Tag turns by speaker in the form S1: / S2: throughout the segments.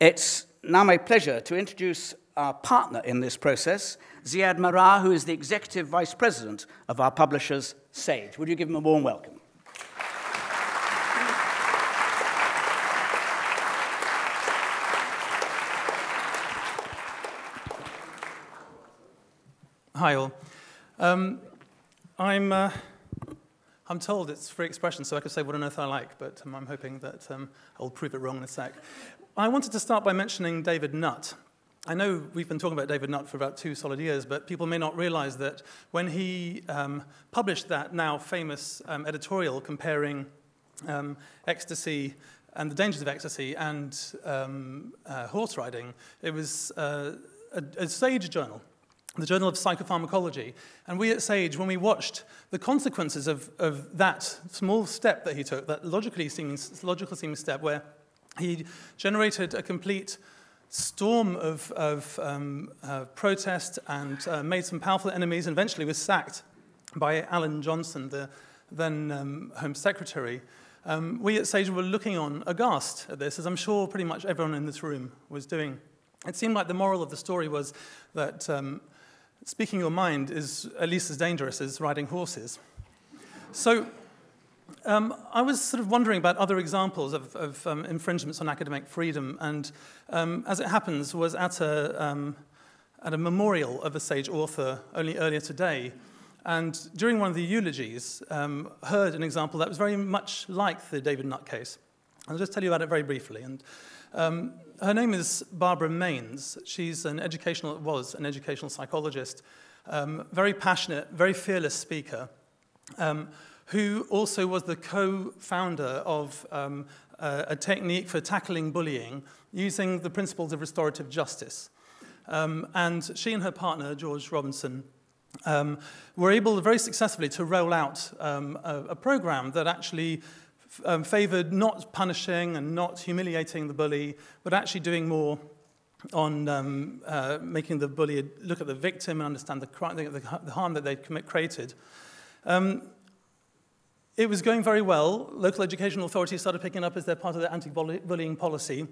S1: It's now my pleasure to introduce our partner in this process, Ziyad Marar, who is the Executive Vice President of our publishers, Sage. Would you give him a warm welcome?
S2: Hi all. I'm told it's free expression, so I could say what on earth I like, but I'm hoping that I'll prove it wrong in a sec. I wanted to start by mentioning David Nutt. I know we've been talking about David Nutt for about 2 solid years, but people may not realize that when he published that now famous editorial comparing ecstasy and the dangers of ecstasy and horse riding, it was a Sage journal, the Journal of Psychopharmacology. And we at Sage, when we watched the consequences of that small step that he took, that logical seeming step where he generated a complete storm of protest and made some powerful enemies and eventually was sacked by Alan Johnson, the then Home Secretary, we at Sage were looking on aghast at this, as I'm sure pretty much everyone in this room was doing. It seemed like the moral of the story was that speaking your mind is at least as dangerous as riding horses. So I was sort of wondering about other examples of infringements on academic freedom, and as it happens, was at a memorial of a Sage author only earlier today, and during one of the eulogies, heard an example that was very much like the David Nutt case. I'll just tell you about it very briefly. And her name is Barbara Maines. She's was an educational psychologist, very passionate, very fearless speaker, who also was the co-founder of a technique for tackling bullying using the principles of restorative justice. And she and her partner, George Robinson, were able very successfully to roll out a program that actually favored not punishing and not humiliating the bully, but actually doing more on making the bully look at the victim and understand the harm that they'd created. It was going very well. Local educational authorities started picking up as their part of their anti-bullying policy,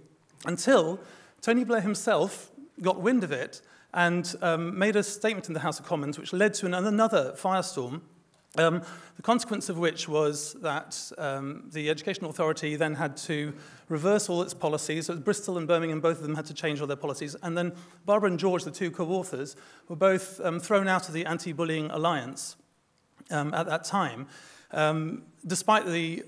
S2: until Tony Blair himself got wind of it and made a statement in the House of Commons, which led to another firestorm. The consequence of which was that the Educational Authority then had to reverse all its policies. So Bristol and Birmingham, both of them had to change all their policies. And then Barbara and George, the 2 co-authors, were both thrown out of the Anti-Bullying Alliance at that time, despite the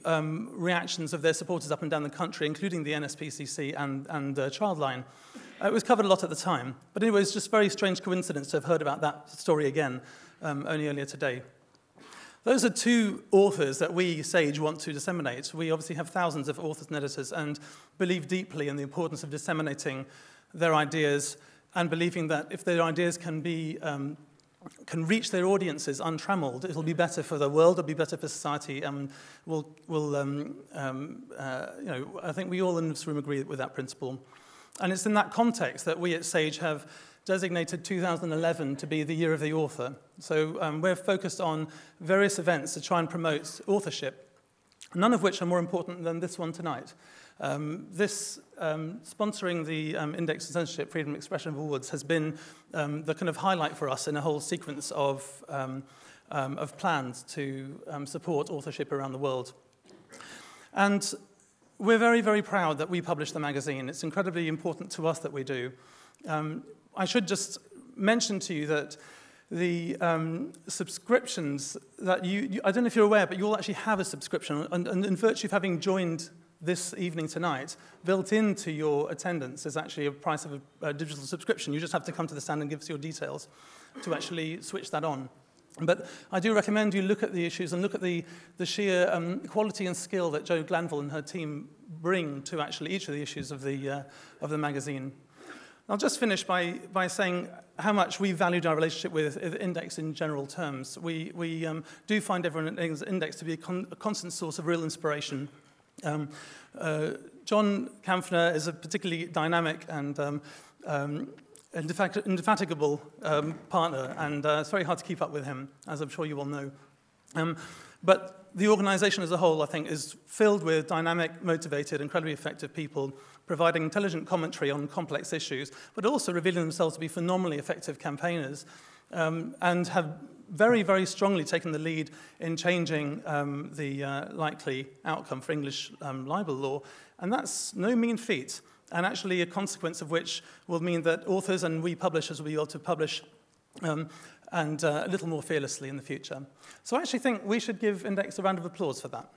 S2: reactions of their supporters up and down the country, including the NSPCC and Childline. It was covered a lot at the time. But anyway, it was just a very strange coincidence to have heard about that story again only earlier today. Those are 2 authors that we, Sage, want to disseminate. We obviously have thousands of authors and editors and believe deeply in the importance of disseminating their ideas and believing that if their ideas can reach their audiences untrammeled, it'll be better for the world, it'll be better for society, and I think we all in this room agree with that principle. And it's in that context that we at Sage have designated 2011 to be the year of the author. So we're focused on various events to try and promote authorship, none of which are more important than this one tonight. Sponsoring the Index to Censorship Freedom of Expression Awards has been the kind of highlight for us in a whole sequence of plans to support authorship around the world. And we're very, very proud that we publish the magazine. It's incredibly important to us that we do. I should just mention to you that the subscriptions that I don't know if you're aware, but you'll actually have a subscription. And in virtue of having joined this evening tonight, built into your attendance is actually a price of a digital subscription. You just have to come to the stand and give us your details to actually switch that on. But I do recommend you look at the issues and look at the sheer quality and skill that Jo Glanville and her team bring to actually each of the issues of the magazine. I'll just finish by saying how much we valued our relationship with Index in general terms. We do find everyone at Index to be a constant source of real inspiration. John Kampfner is a particularly dynamic and indefatigable partner, and it's very hard to keep up with him, as I'm sure you all know. But the organization as a whole, I think, is filled with dynamic, motivated, incredibly effective people, providing intelligent commentary on complex issues, but also revealing themselves to be phenomenally effective campaigners, and have very, very strongly taken the lead in changing the likely outcome for English libel law. And that's no mean feat, and actually a consequence of which will mean that authors and we publishers will be able to publish and a little more fearlessly in the future. So I actually think we should give Index a round of applause for that.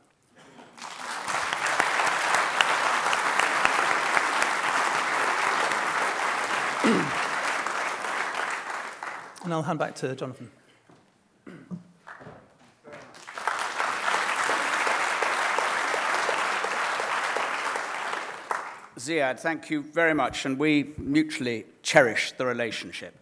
S2: And I'll hand back to Jonathan.
S1: Ziyad, thank you very much, and we mutually cherish the relationship.